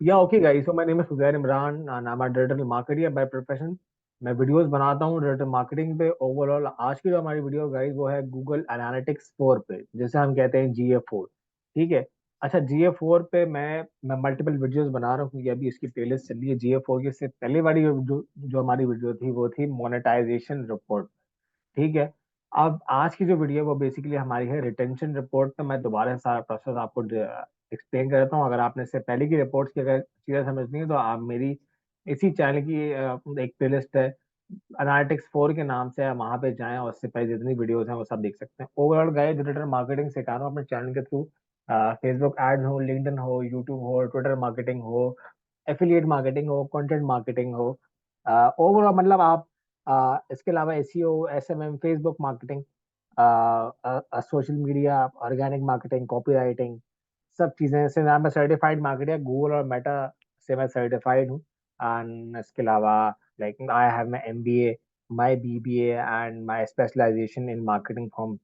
या okay guys, so my name is Sujair Imran and I am digital marketer by profession. मैं videos बनाता हूँ digital marketing पे। Overall आज की जो हमारी वीडियो गाइस वो है गूगल एनालिटिक्स 4 पे, जिसे हम कहते हैं GA4। ठीक है। अच्छा, GA4 पे मैं मल्टीपल वीडियोस बना रहा हूँ। ये अभी इसकी प्लेलिस्ट चल रही है GA4 की। इससे पहले वाली जो हमारी वीडियो थी वो थी मोनेटाइजेशन रिपोर्ट। ठीक है। अब आज की जो वीडियो है वो बेसिकली हमारी है रिटेंशन रिपोर्ट। तो मैं दोबारा से सारा प्रोसेस आपको एक्सप्लेन कर देता हूँ। अगर आपने इससे पहले की रिपोर्ट्स की अगर चीज़ें समझनी है तो आप मेरी इसी चैनल की एक प्लेलिस्ट है एनालिटिक्स 4 के नाम से, आप वहाँ पे जाएं और उससे पहले जितनी वीडियोस हैं वो सब देख सकते हैं। ओवरऑल गाइस, डिजिटल मार्केटिंग सिखा रहा हूँ अपने चैनल के थ्रू। फेसबुक एड हो, लिंक्डइन हो, यूट्यूब हो, ट्विटर मार्केटिंग हो, एफिलिएट मार्केटिंग हो, कंटेंट मार्केटिंग हो। ओवरऑल मतलब आप इसके अलावा SEO, SMM, Facebook marketing, social media, organic marketing, copywriting, सब चीज़ें से मैं सर्टिफाइड मार्केटर गूगल और मेटा से मैं सर्टिफाइड हूँ। एंड इसके अलावा like I have my MBA, my BBA and my specialization in marketing from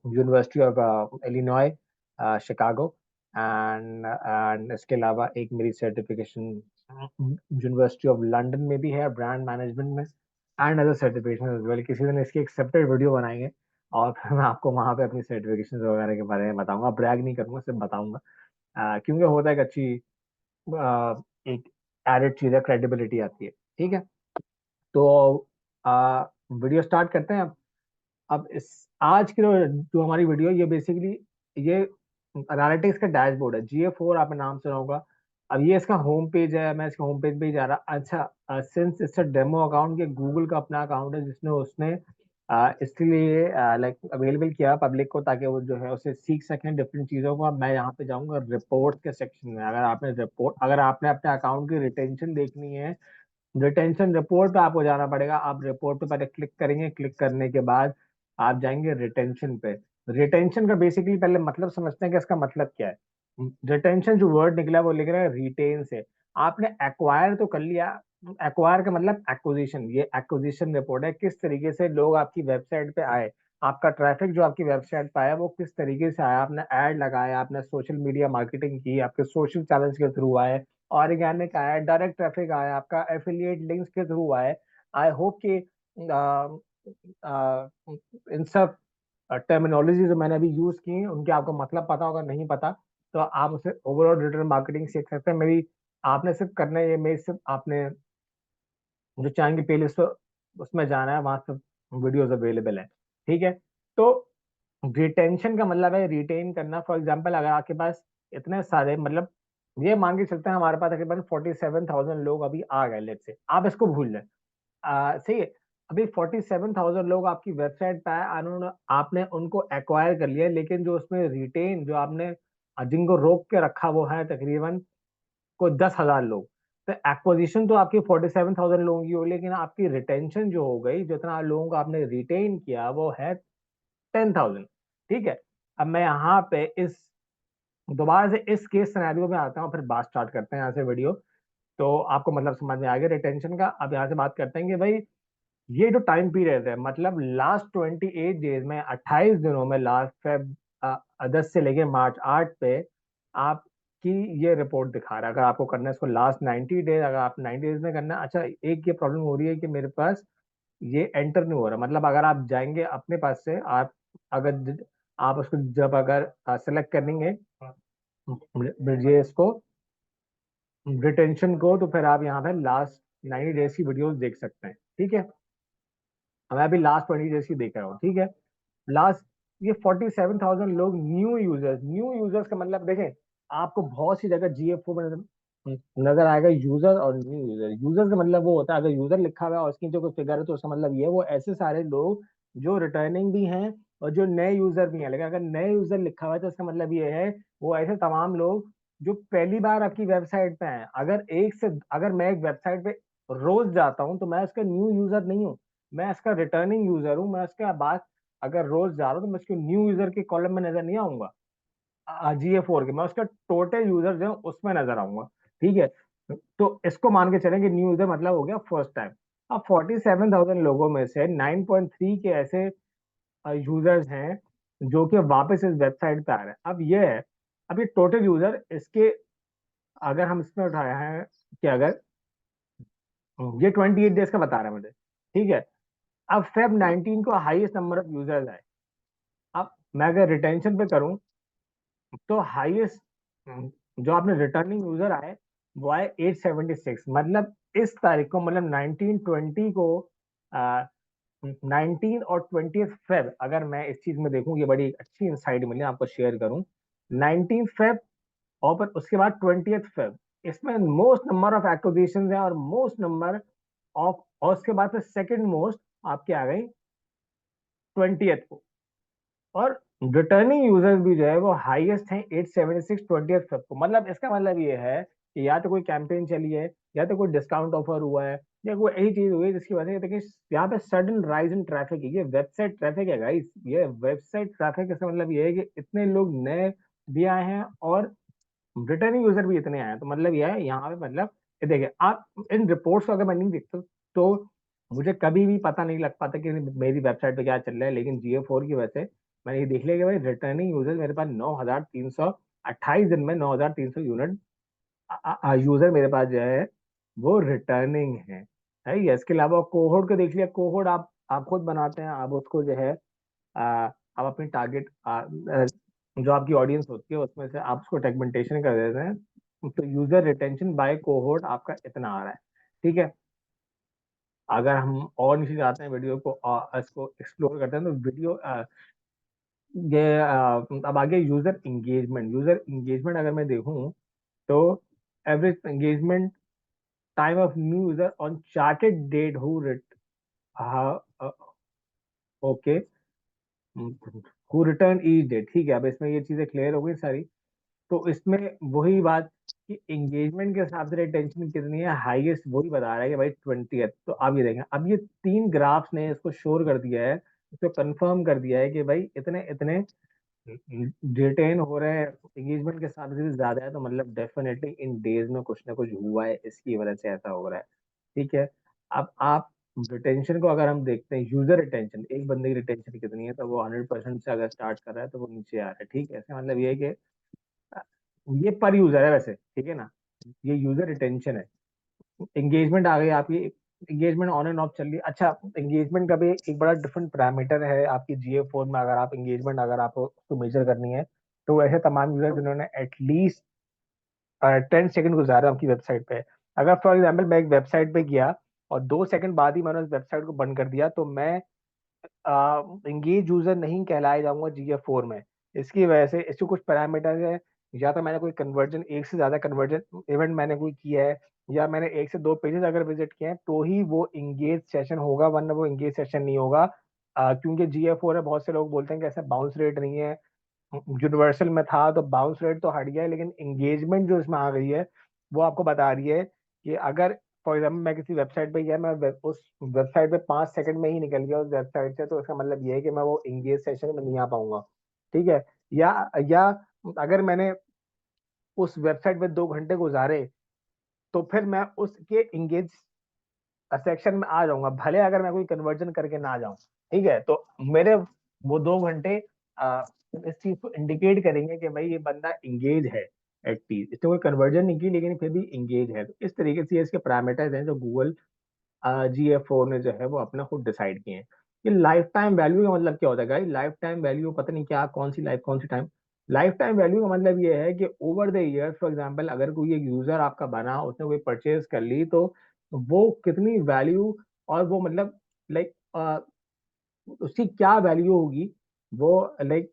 university of Illinois, Chicago. And इसके अलावा एक मेरी सर्टिफिकेशन यूनिवर्सिटी ऑफ लंदन में भी है, ब्रांड मैनेजमेंट में। And other certification as well. किसी दिन इसकी एक सेपरेट वीडियो बनाएंगे और फिर मैं आपको वहां पे अपनी सर्टिफिकेशन वगैरह के बारे में बताऊंगा। ब्रैग नहीं करूंगा, सिर्फ बताऊंगा। क्योंकि होता है एक अच्छी एक एडेड चीज है, क्रेडिबिलिटी आती है। ठीक है। तो वीडियो स्टार्ट करते हैं अब इस आज की जो हमारी वीडियो, ये बेसिकली ये एनालिटिक्स का डैशबोर्ड है। GA4 आपने नाम सुना होगा। अब ये इसका होम पेज है, मैं इसका होम पेज पे ही जा रहा। अच्छा, सिंस इसका डेमो अकाउंट, ये गूगल का अपना अकाउंट है जिसने उसने इसलिए लाइक अवेलेबल किया पब्लिक को, ताकि वो जो है उसे सीख सकें डिफरेंट चीज़ों को। अब मैं यहाँ पे जाऊंगा रिपोर्ट के सेक्शन में। अगर आपने अपने अकाउंट की रिटेंशन देखनी है, रिटेंशन रिपोर्ट पे आपको जाना पड़ेगा। आप रिपोर्ट पे पहले क्लिक करेंगे, क्लिक करने के बाद आप जाएंगे रिटेंशन पे। रिटेंशन का बेसिकली पहले मतलब समझते हैं कि इसका मतलब क्या है। रिटेंशन जो वर्ड निकला है वो लिख रहा है रिटेन से। आपने एक्वायर तो कर लिया। एक्वायर का मतलब एक्विजिशन। ये एक्विजिशन रिपोर्ट है, किस तरीके से लोग आपकी वेबसाइट पे आए, आपका ट्रैफिक जो आपकी वेबसाइट पे आया वो किस तरीके से आया। आपने ऐड लगाया, आपने सोशल मीडिया मार्केटिंग की, आपके सोशल चैनल्स के थ्रू आए, ऑर्गेनिक आया, डायरेक्ट ट्रैफिक आया, आपका एफिलिएट लिंक्स के थ्रू आए। आई होप कि इन सब टर्मिनोलॉजी जो मैंने अभी यूज की हैं उनके आपको मतलब पता होगा। नहीं पता तो आप उसे ओवरऑल डिजिटल मार्केटिंग सीख सकते हैं। मेरी आपने सिर्फ करना है ये, मेरी सिर्फ आपने जो चाहेंगे प्ले लिस्ट उसमें जाना है, वहां सब वीडियोस अवेलेबल है। ठीक है। तो रिटेंशन का मतलब है रिटेन करना। फॉर एग्जाम्पल, अगर आपके पास इतने सारे मतलब ये मान के चलते हैं हमारे पास तकरीबन 47,000 लोग अभी आ गए, लेट्स से आप इसको भूल जाए। सही है। अभी 47,000 लोग आपकी वेबसाइट पे आए, उन्होंने आपने उनको एक्वायर कर लिया, लेकिन जो उसमें रिटेन जो आपने जिनको रोक के रखा वो है तकरीबन कोई 10,000 लोग। तो एक्विजिशन तो आपकी 47,000 लोगों की हो, लेकिन आपकी रिटेंशन जो हो गई, जितना लोगों को आपने रिटेन किया वो है 10,000। ठीक है। अब मैं यहाँ पे इस दोबारा से इस केस सिनेरियो में आता हूँ, फिर बात स्टार्ट करते हैं यहाँ से वीडियो। तो आपको मतलब समझ में आ गया रिटेंशन का। अब यहाँ से बात करते हैं कि भाई ये जो टाइम पीरियड है, मतलब लास्ट 28 डेज में, 28 दिनों में, लास्ट फेब 10 से लेके मार्च 8 पे आपकी ये रिपोर्ट दिखा रहा है। अगर आपको करना है इसको लास्ट 90 डेज, अगर आप 90 डेज में करना है। अच्छा, एक ये प्रॉब्लम हो रही है कि मेरे पास ये एंटर नहीं हो रहा। मतलब अगर आप जाएंगे अपने पास से, आप अगर आप उसको जब अगर सेलेक्ट करेंगे ब्रिजेस को, रिटेंशन को, तो फिर आप यहाँ पे लास्ट 90 डेज की वीडियोस देख सकते हैं। ठीक है। मैं अभी लास्ट 20 डेज की देख रहा हूँ। ठीक है। लास्ट ये 47,000 लोग न्यू यूजर्स का मतलब देखें, आपको बहुत सी जगह GA4 में नजर आएगा यूजर और न्यू यूजर। यूजर का मतलब वो होता है, अगर यूजर लिखा हुआ है और उसकी जो कोई फिगर है तो उसका मतलब ये है वो ऐसे सारे लोग जो रिटर्निंग भी हैं और जो नए यूजर भी हैं। लेकिन अगर नए यूजर लिखा हुआ है तो इसका मतलब ये है वो ऐसे तमाम लोग जो पहली बार आपकी वेबसाइट पे हैं। अगर मैं एक वेबसाइट पे रोज जाता हूँ तो मैं उसका न्यू यूजर नहीं हूँ, मैं इसका रिटर्निंग यूजर हूँ। मैं उसके बाद अगर रोज जा रहा हूँ तो मैं उसके न्यू यूजर के कॉलम में नजर नहीं आऊंगा GA4 के, मैं उसका टोटल यूजर जो है उसमें नजर आऊंगा। ठीक है। तो इसको मान के चलें कि न्यू यूजर मतलब हो गया फर्स्ट टाइम। अब 47,000 लोगों में से 9.3 के ऐसे यूजर्स हैं जो कि वापस इस वेबसाइट पे आ रहे हैं। अब ये है, अब ये टोटल यूजर इसके अगर हम इसमें उठाया है कि अगर ये 28 डेज का बता रहा है मुझे, ठीक है। अब Feb 19 को हाईएस्ट नंबर ऑफ यूजर्स आए। अब मैं अगर रिटेंशन पे करूं तो हाईएस्ट जो आपने रिटर्निंग यूजर आए वो आए 876। मतलब इस तारीख को, मतलब 19 20 को, 19 और 20 फेब, अगर मैं इस चीज में देखूं, ये बड़ी अच्छी इंसाइट मिली आपको शेयर करूं। 19 फेब और फिर उसके बाद 20 फेब, इसमें मोस्ट नंबर ऑफ एक्विजिशन है और मोस्ट नंबर ऑफ, और उसके बाद फिर सेकंड मोस्ट आपके आ गई 20th को। और रिटर्निंग यूजर्स भी जो है वो हाईएस्ट हैं 876 20th को। मतलब इसका मतलब ये है कि या तो कोई कैंपेन चली है, या तो कोई डिस्काउंट ऑफर हुआ है, या कोई ऐसी चीज हुई है जिसकी वजह से देखिए यहाँ पे सडन राइज इन ट्रैफिक है। ये वेबसाइट ट्रैफिक है गाइस, ये वेबसाइट ट्रैफिक। इसका मतलब ये है कि इतने लोग नए भी आए हैं और रिटर्निंग यूजर भी इतने आए हैं। तो मतलब ये है यहाँ पे, मतलब ये देखिए आप इन रिपोर्ट्स को अगर मैं नहीं देखता तो मुझे कभी भी पता नहीं लग पाता कि मेरी वेबसाइट पे क्या चल रहा है। लेकिन GA4 की वजह से मैंने ये देख लिया कि भाई रिटर्निंग यूजर मेरे पास 9,328 दिन में 9,300 यूनिट यूजर मेरे पास जो है वो रिटर्निंग है ये। इसके अलावा कोहोर्ट को देख लिया। कोहोर्ट आप खुद बनाते हैं, आप उसको जो है आप अपनी टारगेट जो आपकी ऑडियंस होती है उसमें से आप उसको सेगमेंटेशन कर देते हैं, तो यूजर रिटेंशन बाय कोहोर्ट आपका इतना आ रहा है। ठीक है। अगर हम और नीचे जाते हैं, वीडियो को इसको एक्सप्लोर करते हैं, तो वीडियो ये अब आगे यूजर इंगेजमेंट अगर मैं देखूं तो average engagement time of new user on charted date who okay who return each date. ठीक है, अब इसमें ये चीजें क्लियर हो गई सारी। तो इसमें वही बात कि एंगेजमेंट के हिसाब से रिटेंशन कितनी है, हाईएस्ट वही बता रहा है कि भाई 20th। तो आप ये देखें, अब ये तीन ग्राफ्स ने इसको शोर कर दिया है, इसको कंफर्म कर दिया है कि भाई इतने इतने रिटेन हो रहे हैं। एंगेजमेंट के हिसाब से भी ज्यादा है, तो मतलब डेफिनेटली इन डेज में कुछ ना कुछ हुआ है, इसकी वजह से ऐसा हो रहा है। ठीक है। अब आप रिटेंशन को अगर हम देखते हैं, यूजर रिटेंशन, एक बंदे की रिटेंशन कितनी है, तो वो 100% से अगर स्टार्ट कर रहा है तो वो नीचे आ रहा है। ठीक है, इसका मतलब ये है कि अ, ये पर यूजर है वैसे, ठीक है ना। ये यूजर रिटेंशन है। एंगेजमेंट आ गई आपकी, एंगेजमेंट ऑन एंड ऑफ चल रही है। अच्छा, एंगेजमेंट का भी एक बड़ा डिफरेंट पैरामीटर है आपकी GA4 में। अगर आप एंगेजमेंट अगर आपको उसको मेजर करनी है, तो ऐसे तमाम यूजर जिन्होंने एटलीस्ट 10 सेकंड गुजारा आपकी वेबसाइट पे। अगर फॉर एग्जाम्पल मैं एक वेबसाइट पे गया और 2 सेकंड बाद ही मैंने उस वेबसाइट को बंद कर दिया, तो मैं इंगेज यूजर नहीं कहलाया जाऊंगा GA4 में। इसकी वजह से इसके कुछ पैरामीटर्स है। या तो मैंने कोई कन्वर्जन, एक से ज्यादा कन्वर्जन इवेंट मैंने कोई किया है, या मैंने 1 से 2 पेजेस अगर विजिट किए हैं, तो ही वो इंगेज सेशन होगा, वरना वो इंगेज सेशन नहीं होगा। क्योंकि GA4 है, बहुत से लोग बोलते हैं कि ऐसा बाउंस रेट नहीं है। यूनिवर्सल में था तो बाउंस रेट तो हट गया है, लेकिन एंगेजमेंट जो इसमें आ गई है वो आपको बता रही है कि अगर फॉर एग्जाम्पल मैं किसी वेबसाइट पे गया, उस वेबसाइट पे 5 सेकंड में ही निकल गया उस वेबसाइट से, तो इसका मतलब ये है कि मैं वो एंगेज सेशन में नहीं आ पाऊंगा। ठीक है। या अगर मैंने उस वेबसाइट पे 2 घंटे गुजारे, तो फिर मैं उसके एंगेज सेक्शन में आ जाऊंगा, भले अगर मैं कोई कन्वर्जन करके ना जाऊं। ठीक है। तो मेरे वो 2 घंटे इस चीज को इंडिकेट करेंगे कि भाई ये बंदा इंगेज है। एटलीस्ट इसने कोई कन्वर्जन नहीं की, लेकिन फिर भी इंगेज है। तो इस तरीके से इसके पैरामीटर्स हैं जो गूगल GA4 ने जो है वो अपना खुद डिसाइड किए हैं। कि लाइफ टाइम वैल्यू का मतलब क्या होता है गाइस? लाइफ टाइम वैल्यू पता नहीं क्या, कौन सी लाइफ कौन सी टाइम। लाइफ टाइम वैल्यू का मतलब ये है कि over the year, for example अगर कोई एक यूजर आपका बना, उसने कोई परचेज कर ली, तो वो कितनी वैल्यू, और वो मतलब लाइक उसकी क्या वैल्यू होगी, वो लाइक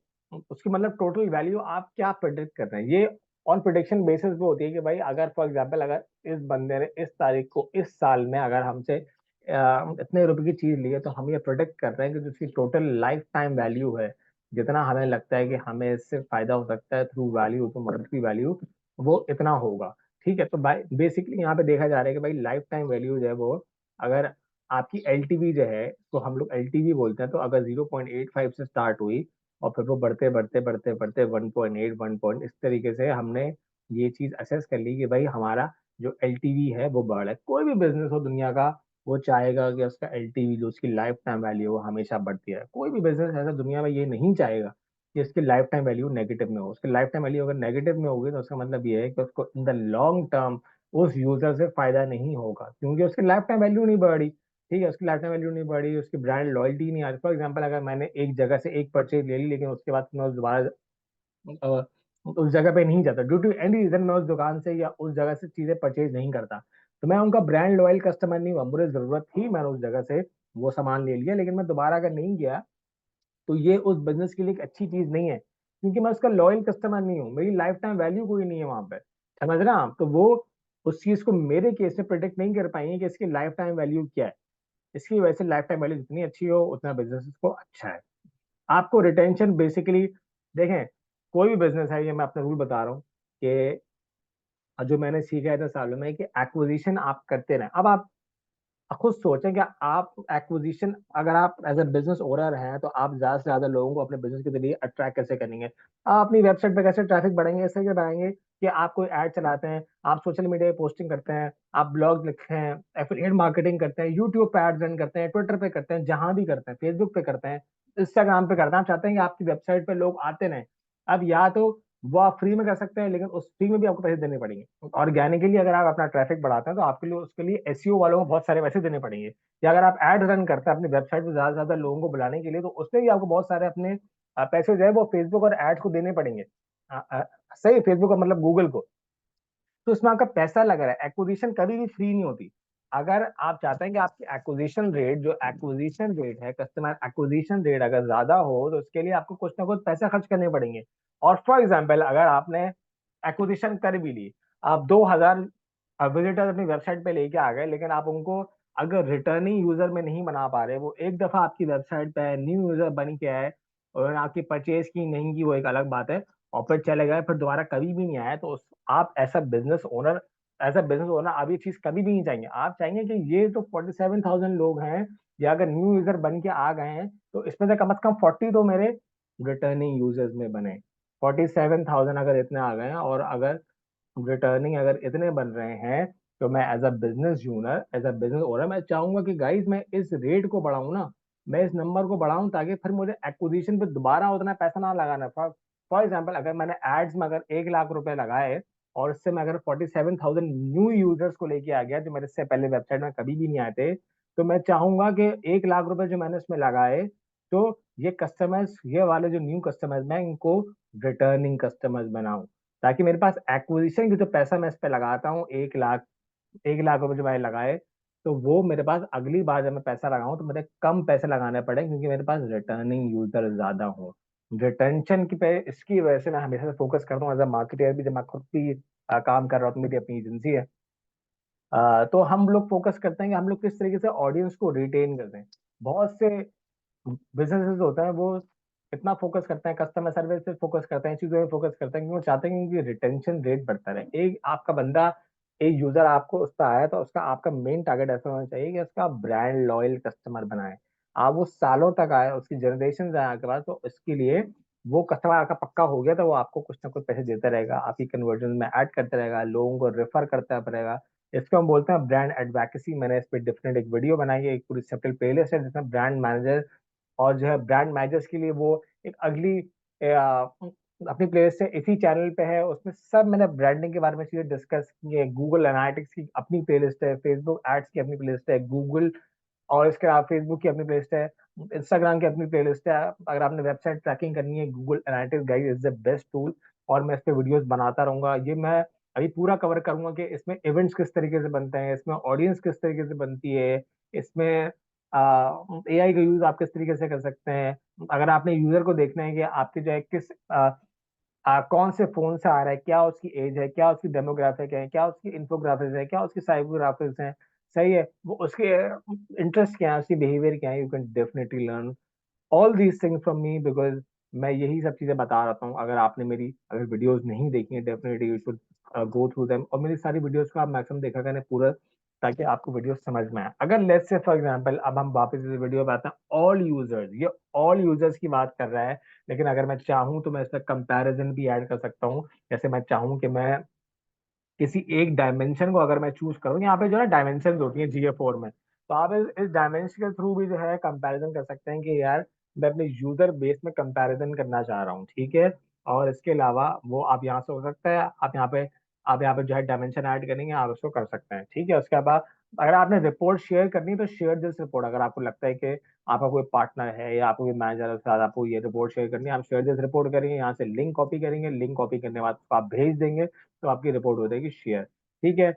उसकी मतलब टोटल वैल्यू आप क्या प्रेडिक्ट कर रहे हैं। ये ऑन प्रोडिक्शन बेसिस पे होती है कि भाई अगर फॉर एग्जांपल अगर इस बंदे ने इस तारीख को इस साल में अगर हमसे इतने रुपए की चीज ली है, तो हम ये प्रोडिक्ट कर रहे हैं कि जो उसकी टोटल लाइफ टाइम वैल्यू है, जितना हमें लगता है कि हमें इससे फायदा हो सकता है थ्रू वैल्यू, तो मंथली वैल्यू वो इतना होगा। ठीक है। तो भाई बेसिकली यहाँ पे देखा जा रहा है कि भाई लाइफ टाइम वैल्यू जो है वो, अगर आपकी LTV जो है, तो हम लोग LTV बोलते हैं, तो अगर 0.85 से स्टार्ट हुई और फिर वो बढ़ते बढ़ते बढ़ते बढ़ते 1.8 1 पॉइंट, इस तरीके से हमने ये चीज असेस कर ली कि भाई हमारा जो LTV है वो बढ़ रहा है। कोई भी बिजनेस हो दुनिया का, वो चाहेगा कि उसका LTV, जो उसकी लाइफ टाइम वैल्यू, वो हमेशा बढ़ती है। कोई भी बिजनेस ऐसा दुनिया में ये नहीं चाहेगा कि इसकी लाइफ टाइम वैल्यू नेगेटिव में हो। उसकी लाइफ टाइम वैल्यू अगर नेगेटिव में होगी तो उसका मतलब ये है कि उसको इन द लॉन्ग टर्म उस यूजर से फायदा नहीं होगा, क्योंकि उसकी लाइफ टाइम वैल्यू नहीं बढ़ी। ठीक है, उसकी लाइफ टाइम वैल्यू नहीं बढ़ी, उसकी ब्रांड लॉयल्टी नहीं आ रही। फॉर एग्जाम्पल, अगर मैंने एक जगह से एक परचेज ले ली, लेकिन उसके बाद मैं उस दोबारा उस जगह पे नहीं जाता, ड्यू टू एनी रीजन मैं उस दुकान से या उस जगह से चीजें परचेज नहीं करता, तो मैं उनका ब्रांड लॉयल कस्टमर नहीं हुआ। मुझे जरूरत थी, मैंने उस जगह से वो सामान ले लिया, लेकिन मैं दोबारा अगर नहीं गया तो ये उस बिजनेस के लिए एक अच्छी चीज नहीं है, क्योंकि मैं उसका लॉयल कस्टमर नहीं हूँ, मेरी लाइफ टाइम वैल्यू कोई नहीं है वहां पे। समझ रहे हैं आप? तो वो उस चीज को मेरे केस में प्रिडिक्ट नहीं कर पाएंगे कि इसकी लाइफ टाइम वैल्यू क्या है। इसकी वजह से लाइफ टाइम वैल्यू जितनी अच्छी हो उतना बिजनेस को अच्छा है। आपको रिटेंशन बेसिकली, देखें, कोई भी बिजनेस है, ये मैं अपना रूल बता रहा हूँ कि जो मैंने सीखा है इतने सालों में, कि एक्विजिशन आप करते रहें। अब आप खुद सोचें कि आप एक्विजिशन, अगर आप एज ए बिजनेस ओनर हैं तो आप ज्यादा से ज्यादा लोगों को अपने बिजनेस के जरिए अट्रैक्ट कैसे करेंगे? आप अपनी वेबसाइट पे कैसे ट्रैफिक बढ़ाएंगे? ऐसे क्या बढ़ाएंगे कि आप कोई ऐड चलाते हैं, आप सोशल मीडिया पे पोस्टिंग करते हैं, आप ब्लॉग लिखते हैं, एफिलिएट मार्केटिंग करते हैं, यूट्यूब पे एड्स रन करते हैं, ट्विटर पे करते हैं, जहां भी करते हैं, फेसबुक पे करते हैं, इंस्टाग्राम पे करते हैं। आप चाहते हैं कि आपकी वेबसाइट पे लोग आते रहें। अब या तो वो आप फ्री में कर सकते हैं, लेकिन उस फ्री में भी आपको पैसे देने पड़ेंगे। ऑर्गेनिकली अगर आप अपना ट्रैफिक बढ़ाते हैं तो आपके लिए उसके लिए एसईओ वालों को बहुत सारे पैसे देने पड़ेंगे। या अगर आप एड रन करते हैं अपनी वेबसाइट पे ज्यादा से ज्यादा लोगों को बुलाने के लिए, तो उसमें भी आपको बहुत सारे अपने पैसे जो है वो फेसबुक और एड्स को देने पड़ेंगे। अ, अ, सही, फेसबुक का मतलब गूगल को। तो इसमें आपका पैसा लग रहा है। एक्विजिशन कभी भी फ्री नहीं होती। अगर आप चाहते हैं कि आपकी एक्विजिशन रेट, जो एक्विजिशन रेट है, कस्टमर एक्विजिशन रेट अगर ज्यादा हो, तो उसके लिए आपको कुछ ना कुछ पैसा खर्च करने पड़ेंगे। और फॉर एग्जाम्पल, अगर आपने एक्विजिशन कर भी ली, आप 2000 विजिटर अपनी वेबसाइट पे लेके आ गए, लेकिन आप उनको अगर रिटर्निंग यूजर में नहीं बना पा रहे, वो एक दफा आपकी वेबसाइट पे न्यू यूजर बन के आए और आपकी परचेज की नहीं की, वो एक अलग बात है, और फिर चले गए, फिर दोबारा कभी भी नहीं आए, तो आप ऐसा बिजनेस ओनर आप ये चीज कभी भी नहीं चाहेंगे। आप चाहेंगे कि ये तो 47,000 लोग हैं, या अगर न्यू यूजर बन के आ गए हैं, तो इसमें से कम से कम 40 तो मेरे रिटर्निंग यूजर्स में बने। 47,000 अगर इतने आ गए हैं, और अगर रिटर्निंग अगर इतने बन रहे हैं, तो मैं as a business owner, as a business owner, मैं चाहूंगा कि गाइस मैं इस रेट को बढ़ाऊं ना, मैं इस नंबर को बढ़ाऊं, ताकि फिर मुझे एक्विजिशन पे दोबारा उतना पैसा ना लगाना। फॉर एग्जाम्पल, अगर मैंने एड्स में अगर 1 लाख रुपए लगाए, और इससे मैं अगर 47,000 न्यू यूजर्स को लेके आ गया, जो मेरे से पहले वेबसाइट में कभी भी नहीं आए थे, तो मैं चाहूंगा कि 1 लाख रुपए जो मैंने इसमें लगाए, तो ये कस्टमर्स, ये वाले जो न्यू कस्टमर्स, मैं इनको रिटर्निंग कस्टमर्स बनाऊं, ताकि मेरे पास एक्विजिशन की जो पैसा मैं इस पे लगाता हूँ, 1 लाख, 1 लाख रुपए जो मैंने लगाए, तो वो मेरे पास अगली बार जब मैं पैसा लगाऊं तो मुझे कम पैसे लगाने पड़े, क्योंकि मेरे पास रिटर्निंग यूजर ज्यादा हो। रिटेंशन की पे इसकी वजह से मैं हमेशा से फोकस करता हूँ एज अ मार्केटर भी, जब मैं खुद भी काम कर रहा हूँ, तो मेरी अपनी एजेंसी है। तो हम लोग फोकस करते हैं कि हम लोग किस तरीके से ऑडियंस को रिटेन करते हैं। बहुत से बिजनेसेस होते हैं वो इतना फोकस करते हैं, कस्टमर सर्विस पे फोकस करते हैं, चीजों पे फोकस करते हैं, क्योंकि वो चाहते हैं कि रिटेंशन रेट बढ़ता रहे। एक आपका बंदा, एक यूजर आपको उस पर आया, तो उसका आपका मेन टारगेट ऐसा होना चाहिए कि उसका ब्रांड लॉयल कस्टमर बनाए। आप वो सालों तक आए, उसकी जनरेशन आए आपके पास, तो इसके लिए वो कस्टमर आपका पक्का हो गया, तो वो आपको कुछ ना कुछ पैसे देता रहेगा, आपकी कन्वर्जन में ऐड करता रहेगा, लोगों को रेफर करता रहेगा। इसको हम बोलते हैं ब्रांड एडवोकेसी। मैंने इस पर डिफरेंट एक वीडियो बनाई है, एक पूरी सेपरेट प्लेलिस्ट है जिसमें ब्रांड मैनेजर और जो है ब्रांड मैनेजर्स के लिए वो एक अगली अपनी प्लेलिस्ट है, इसी चैनल पे है। उसमें सब मैंने ब्रांडिंग के बारे में चीजें डिस्कस की है। गूगल एनालिटिक्स की अपनी प्लेलिस्ट है, फेसबुक एड्स की अपनी प्लेलिस्ट है, गूगल और इसके अलावा फेसबुक की अपनी प्लेलिस्ट है, इंस्टाग्राम की अपनी प्लेलिस्ट है। अगर आपने वेबसाइट ट्रैकिंग करनी है, Google analytics guide is the best tool. और मैं इस पे वीडियोस बनाता रहूंगा। ये मैं अभी पूरा कवर करूंगा कि इसमें इवेंट्स किस तरीके से बनते हैं, इसमें ऑडियंस किस तरीके से बनती है, इसमें एआई का यूज आप किस तरीके से कर सकते हैं। अगर आपने यूजर को देखना है कि आपके जो है किस कौन से फोन से आ रहा है, क्या उसकी एज है, क्या उसकी डेमोग्राफिक है, क्या उसकी इंफोग्राफिक्स है, क्या उसकी साइकोग्राफिक्स है, सही है, वो उसके इंटरेस्ट क्या है, उसकी बिहेवियर क्या है। You can definitely learn all these things from me, because मैं यही सब चीजें बता रहा हूँ। अगर आपने मेरी अगर वीडियोस नहीं देखी है, definitely you should go through them, और मेरी सारी वीडियोस को आप मैक्सिमम देखा करें पूरा, ताकि आपको वीडियो समझ में आए। अगर लेट्स से फॉर एग्जांपल, अब हम वापस इस वीडियो पे आते हैं, ऑल यूजर्स, ये ऑल यूजर्स की बात कर रहा है, लेकिन अगर मैं चाहूँ तो मैं इसमें कंपैरिजन भी ऐड कर सकता हूँ। जैसे मैं चाहूँ कि मैं किसी एक डायमेंशन को अगर मैं चूज करूँ, यहाँ पे जो है डायमेंशन होती है GA4 में, तो आप इस डायमेंशन के थ्रू भी जो है कंपैरिजन कर सकते हैं कि यार मैं अपने यूजर बेस में कंपैरिजन करना चाह रहा हूँ, ठीक है। और इसके अलावा वो आप यहाँ से हो सकता है, आप यहाँ पे जो है डायमेंशन ऐड करेंगे, आप उसको कर सकते हैं, ठीक है। उसके बाद अगर आपने रिपोर्ट शेयर करनी है तो शेयर दिस रिपोर्ट, अगर आपको लगता है कि आपका कोई पार्टनर है या आपको कोई मैनेजर के साथ आपको ये रिपोर्ट शेयर करनी है, आप शेयर दिस रिपोर्ट करेंगे, यहाँ से लिंक कॉपी करेंगे, लिंक कॉपी करने के बाद उसको आप भेज देंगे, तो आपकी रिपोर्ट हो जाएगी शेयर, ठीक है।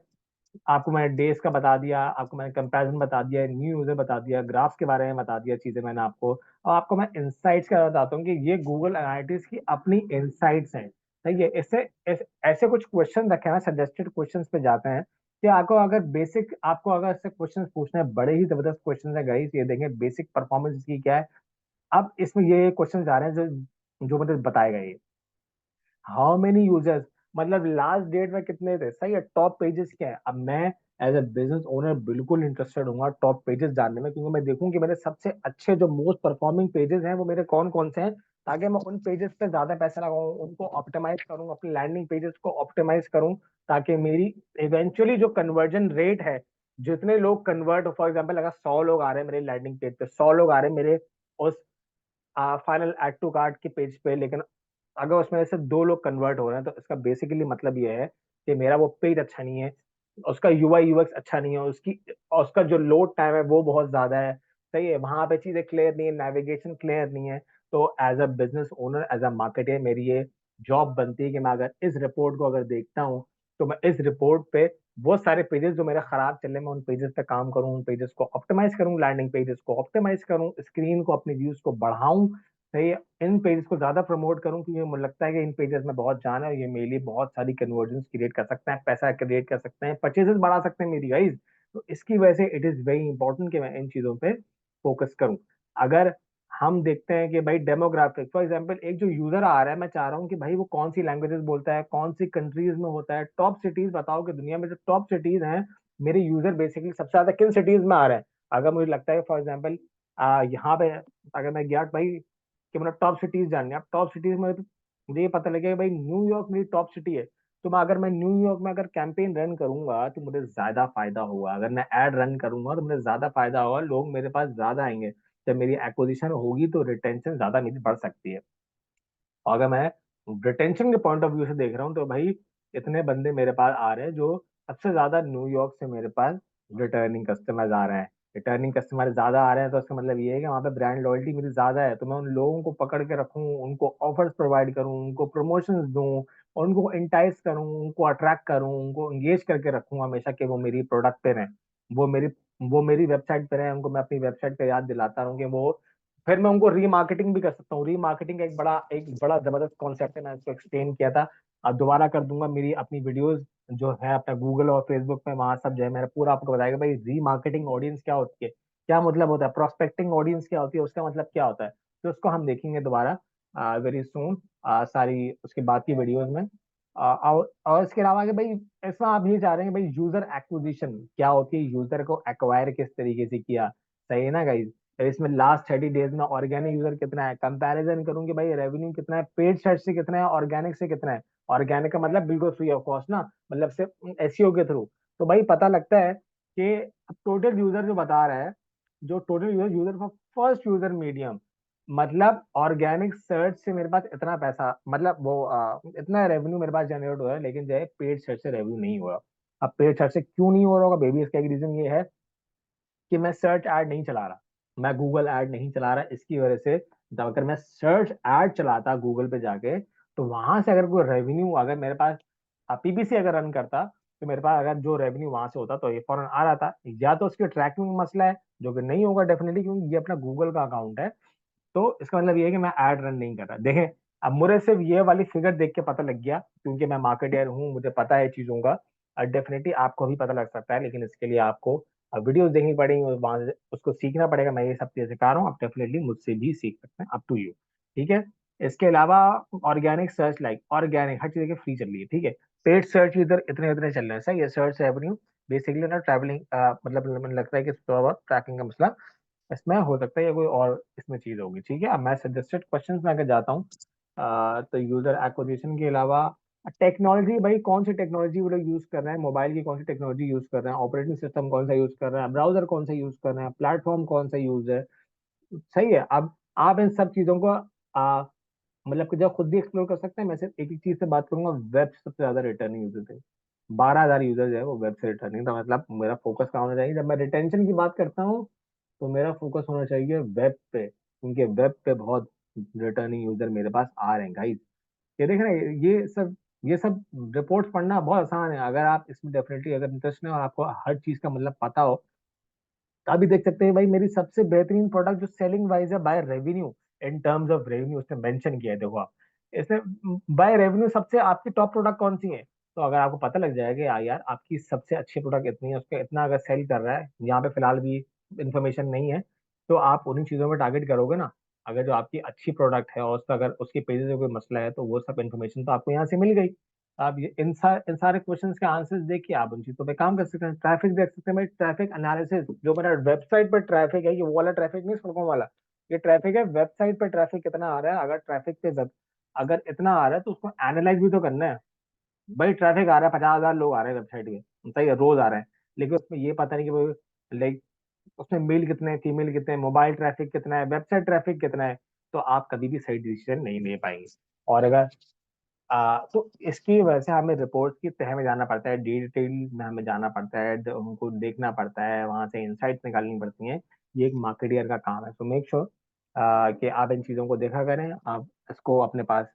आपको मैंने डेज का बता दिया, आपको मैंने कंपैरिजन बता दिया, न्यू यूजर बता दिया, ग्राफ्स के बारे में बता दिया, चीजें मैंने आपको। और आपको मैं इंसाइट्स का बताता हूँ कि ये गूगल एनालिटिक्स की अपनी इंसाइट्स हैं, सही है। ऐसे कुछ क्वेश्चन रखे हैं, सजेस्टेड क्वेश्चंस पे जाते हैं कि आपको अगर ऐसे क्वेश्चन पूछने हैं, बड़े ही जबरदस्त क्वेश्चन है गाइस, ये देंगे बेसिक परफॉर्मेंस की क्या है। अब इसमें ये क्वेश्चन आ रहे हैं जो जो मतलब बताए गए, हाउ मेनी यूजर्स, मतलब लास्ट डेट में कितने थे, सही है। टॉप पेजेस क्या है, अब मैं एज ए बिजनेस ओनर बिल्कुल इंटरेस्टेड हूँ टॉप पेजेस जानने में, क्योंकि मैं देखूं कि मेरे सबसे अच्छे जो मोस्ट परफॉर्मिंग पेजेस हैं वो मेरे कौन कौन से हैं, ताकि मैं उन पेजेस पे ज्यादा पैसा लगाऊं, उनको ऑप्टिमाइज करूं, अपनी लैंडिंग पेजेस को ऑप्टिमाइज करूं, ताकि मेरी इवेंचुअली जो कन्वर्जन रेट है, जितने लोग कन्वर्ट, फॉर एग्जाम्पल अगर 100 लोग आ रहे हैं मेरे लैंडिंग पेज पे, 100 लोग आ रहे हैं मेरे उस फाइनल एड टू कार्ट के पेज पे, लेकिन अगर उसमें से 2 लोग कन्वर्ट हो रहे हैं, तो इसका बेसिकली मतलब ये है कि मेरा वो पेज अच्छा नहीं है, उसका यूआई यूएक्स अच्छा नहीं है, उसका जो लोड टाइम है वो बहुत ज्यादा है, सही है। वहां पे चीजें क्लियर नहीं है, नेविगेशन क्लियर नहीं है। तो as a business owner, as a marketer, मेरी ये जॉब बनती है कि मैं अगर इस रिपोर्ट को अगर देखता हूँ, तो मैं इस रिपोर्ट पे वो सारे पेजेस जो मेरे खराब चल रहे हैं, मैं उन पेजेस पे काम करूँ, उन पेजेस को ऑप्टिमाइज करूँ, लैंडिंग पेजेस को ऑप्टिमाइज करूँ, स्क्रीन को, अपने व्यूज को बढ़ाऊं, सही है। इन पेजेस को ज्यादा प्रमोट करूं, क्योंकि मुझे लगता है कि इन पेजेस में बहुत जान है, और ये मेरे लिए बहुत सारी कन्वर्जन क्रिएट कर सकते हैं, पैसा क्रिएट कर सकते हैं, परचेजेस बढ़ा सकते हैं मेरी गाइज। तो इसकी वजह से इट इज वेरी इंपॉर्टेंट कि मैं इन चीजों पे फोकस करूं। अगर हम देखते हैं कि भाई डेमोग्राफिक, फॉर एग्जांपल एक जो यूजर आ रहा है, मैं चाह रहा हूँ कि भाई वो कौन सी लैंग्वेजेस बोलता है, कौन सी कंट्रीज में होता है, टॉप सिटीज बताओ कि दुनिया में जो टॉप सिटीज हैं, मेरे यूजर बेसिकली सबसे ज्यादा किन सिटीज में आ रहे हैं। अगर मुझे लगता है फॉर एग्जाम्पल यहाँ पे अगर मैं गया भाई कि मतलब टॉप सिटीज जाननी है, अब टॉप सिटीज में तो मुझे ये पता लगेगा भाई न्यूयॉर्क मेरी टॉप सिटी है, तो मैं न्यूयॉर्क में अगर कैंपेन रन करूंगा तो मुझे ज्यादा फायदा होगा, अगर मैं एड रन करूंगा तो मुझे ज्यादा फायदा होगा, लोग मेरे पास ज्यादा आएंगे, जब मेरी एक्विजिशन होगी तो रिटेंशन ज्यादा मेरी बढ़ सकती है। और अगर मैं रिटेंशन के पॉइंट ऑफ व्यू से देख रहा हूँ, तो भाई इतने बंदे मेरे पास आ रहे हैं जो सबसे ज्यादा न्यूयॉर्क से मेरे पास रिटर्निंग कस्टमर्स आ रहे हैं, रिटर्निंग कस्टमर ज्यादा आ रहे हैं, तो इसका मतलब ये है कि वहाँ पे ब्रांड लॉयल्टी मेरी ज्यादा है, तो मैं उन लोगों को पकड़ के रखूँ, उनको ऑफर्स प्रोवाइड करूँ, उनको प्रमोशंस दूं, उनको इंटाइस करूँ, उनको अट्रैक्ट करूँ, उनको एंगेज करके रखूँ हमेशा, कि वो मेरी प्रोडक्ट पे रहें, वो मेरी वो मेरी वेबसाइट पे रहें, उनको मैं अपनी वेबसाइट पे याद दिलाता रहूँ कि वो, फिर मैं उनको रीमार्केटिंग भी कर सकता हूँ। रीमार्केटिंग एक बड़ा जबरदस्त कॉन्सेप्ट है, मैं इसको एक्सप्लेन किया था, अब दोबारा कर दूंगा। मेरी अपनी वीडियोस जो है अपना गूगल और फेसबुक पे, वहां सब जो है मेरा पूरा आपको बताएगा भाई रीमार्केटिंग ऑडियंस क्या होती है, क्या मतलब होता है, प्रोस्पेक्टिंग ऑडियंस क्या होती है, उसका मतलब क्या होता है। तो उसको हम देखेंगे दोबारा वेरी सुन, सारी उसके बाद की वीडियोज में। और इसके अलावा कि भाई इसमें आप ये चाह रहे हैं कि भाई यूजर एक्विजिशन क्या होती है, यूजर को एक्वायर किस तरीके से किया, सही है ना गाइज। इसमें लास्ट 30 डेज में ऑर्गेनिक यूजर कितना है, कंपैरिजन करूं कि भाई रेवेन्यू कितना है, पेड सर्च से कितना है, ऑर्गेनिक से कितना है। ऑर्गेनिक का मतलब बिल्कुल फ्री ऑफ कॉस्ट ना, मतलब सिर्फ एसईओ के थ्रू। तो भाई पता लगता है कि टोटल यूजर जो बता रहा है, जो total user user for first user medium, मतलब ऑर्गेनिक सर्च से मेरे पास इतना पैसा, मतलब वो इतना रेवेन्यू मेरे पास जनरेट हो रहा है, लेकिन जो है पेड सर्च से रेवेन्यू नहीं हो रहा। अब पेड सर्च से क्यों नहीं हो रहा होगा बेबी, इसका एक रीजन ये है कि मैं सर्च ऐड नहीं चला रहा, मैं गूगल ऐड नहीं चला रहा, इसकी वजह से जब अगर मैं सर्च ऐड चलाता गूगल पे जाके, तो वहां से अगर कोई रेवेन्यू, अगर मेरे पास पीपीसी अगर रन करता, तो मेरे पास अगर जो रेवेन्यू वहां से होता तो ये फौरन आ रहा था, या तो उसकी ट्रैकिंग में मसला है, जो कि नहीं होगा डेफिनेटली, क्योंकि ये अपना गूगल का अकाउंट है। तो इसका मतलब ये है कि मैं ऐड रन नहीं कर रहा, देखें। अब मुझे सिर्फ ये वाली फिगर देख के पता लग गया, क्योंकि मैं मार्केटर हूँ, मुझे पता है चीजों का, और डेफिनेटली आपको भी पता लग सकता है, लेकिन इसके लिए आपको वीडियोस देखनी पड़ेंगी, और वहां से उसको सीखना पड़ेगा। मैं ये सब चीजें सिखा रहा हूँ, आप डेफिनेटली मुझसे भी सीख सकते हैं, अप टू यू, ठीक है। इसके अलावा ऑर्गेनिक सर्च, लाइक ऑर्गेनिक हर चीज की फ्री चल रही है, ठीक है। पेड सर्च इधर इतने इतने चल रहे हैं, सही है। सर्च रेवेन्यू बेसिकली ना ट्रैवलिंग, मतलब मुझे लगता है कि ट्रैकिंग का मसला इसमें हो सकता है, या कोई और इसमें चीज होगी, ठीक है। अब मैं सजेस्टेड क्वेश्चंस में अगर जाता हूँ, तो यूजर एक्विजिशन के अलावा टेक्नोलॉजी, भाई कौन सी टेक्नोलॉजी वो लोग यूज कर रहे हैं, मोबाइल की कौन सी टेक्नोलॉजी यूज कर रहे हैं, ऑपरेटिंग सिस्टम कौन सा यूज कर रहे हैं, ब्राउजर कौन सा यूज कर रहे हैं, प्लेटफॉर्म कौन सा यूज है, सही है। अब आप इन सब चीजों को मतलब कि जब खुद भी एक्सप्लोर कर सकते हैं। मैं सिर्फ एक ही चीज से बात करूंगा, वेब सबसे ज्यादा रिटर्निंग यूजर है। 12,000 यूजर जो है वो वेब से रिटर्निंग, तो मतलब मेरा फोकस कहाँ होना चाहिए जब मैं रिटेंशन की बात करता हूँ, तो मेरा फोकस होना चाहिए वेब पे, क्योंकि वेब पे बहुत रिटर्निंग यूजर मेरे पास आ रहे हैं गाइस। ये देख रहे हैं, ये सब रिपोर्ट्स पढ़ना बहुत आसान है, अगर आप इसमें डेफिनेटली अगर इंटरेस्ट है और आपको हर चीज का मतलब पता हो। तो आप भी देख सकते हैं भाई, मेरी सबसे बेहतरीन प्रोडक्ट जो सेलिंग वाइज है by revenue, in terms of revenue उसने मेंशन किया है, देखो आप इसने बाय रेवेन्यू सबसे आपकी टॉप प्रोडक्ट कौन सी है। तो अगर आपको पता लग जाएगा यार आपकी सबसे अच्छी प्रोडक्ट इतनी है, उसका इतना अगर सेल कर रहा है, यहाँ पे फिलहाल भी इंफॉर्मेशन नहीं है, तो आप उन्हीं चीजों में टारगेट करोगे ना। अगर जो आपकी अच्छी प्रोडक्ट है और उसका अगर उसके पेजेस में कोई मसला है, तो वो सब इन्फॉर्मेशन तो आपको यहाँ से मिल गई। आप ये इन सारे क्वेश्चंस के आंसर्स देखिए, आप उन चीजों पे काम कर सकते हैं। ट्रैफिक देख सकते हैं भाई, ट्रैफिक एनालिसिस, जो मेरा वेबसाइट पर ट्रैफिक है, ये वो वाला ट्रैफिक नहीं सड़कों वाला, ये ट्रैफिक है वेबसाइट पर ट्रैफिक कितना आ रहा है। अगर ट्रैफिक पे अगर इतना आ रहा है तो उसको एनालाइज भी तो करना है। भाई ट्रैफिक आ रहा है, 50,000 लोग आ रहे हैं वेबसाइट के, सही है, रोज आ रहे हैं, लेकिन उसमें ये पता नहीं कि वो लाइक उसमें मेल कितने हैं, फीमेल कितने हैं, मोबाइल ट्रैफिक कितना है, वेबसाइट ट्रैफिक कितना है, तो आप कभी भी सही डिसीजन नहीं ले पाएंगे। और अगर तो इसकी वजह से हमें रिपोर्ट की तह में जाना पड़ता है, डिटेल में हमें जाना पड़ता है, उनको देखना पड़ता है, वहां से इंसाइट्स निकालनी पड़ती हैं। ये एक मार्केटियर का काम है। सो मेक श्योर कि आप इन चीज़ों को देखा करें, आप इसको अपने पास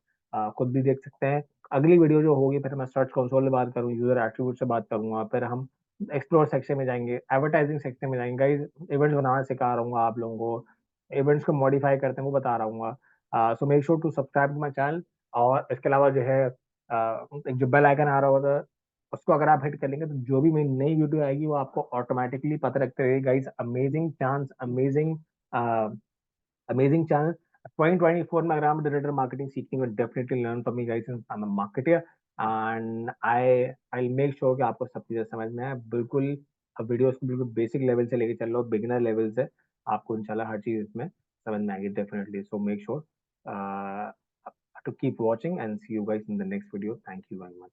खुद भी देख सकते हैं। अगली वीडियो जो होगी, फिर मैं सर्च कंसोल में बात करूँ, यूजर एट्रीब्यूट से बात करूंगा, फिर हम एक्सप्लोर सेक्शन में जाएंगे, एडवर्टाइजिंग सेक्शन में जाएंगे, गाइस इवेंट्स बनाना सिखा रहा हूँ आप लोगों को, इवेंट्स को मॉडिफाई करते हैं वो बता रहा हूँ। So make sure to subscribe to my channel. और इसके अलावा जो है एक जो बेल आइकन आ रहा होगा, उसको अगर आप हिट कर लेंगे, तो जो भी मेरी नई वीडियो आएगी वो आपको ऑटोमेटिकली पता लगता रहेगा guys. Amazing chance, amazing chance. 2024 में अगर आप डिजिटल मार्केटिंग सीखेंगे, definitely learn from me guys, I am a marketer, and I make sure कि आपको सब चीजें समझ में आए बिल्कुल। अब वीडियोस को बिल्कुल बेसिक लेवल से लेके चल रहा हूँ, बिगिनर लेवल से, आपको इंशाल्लाह हर चीज इसमें समझ में आएगी definitely. So make sure to keep watching and see you guys in the next video. Thank you very much.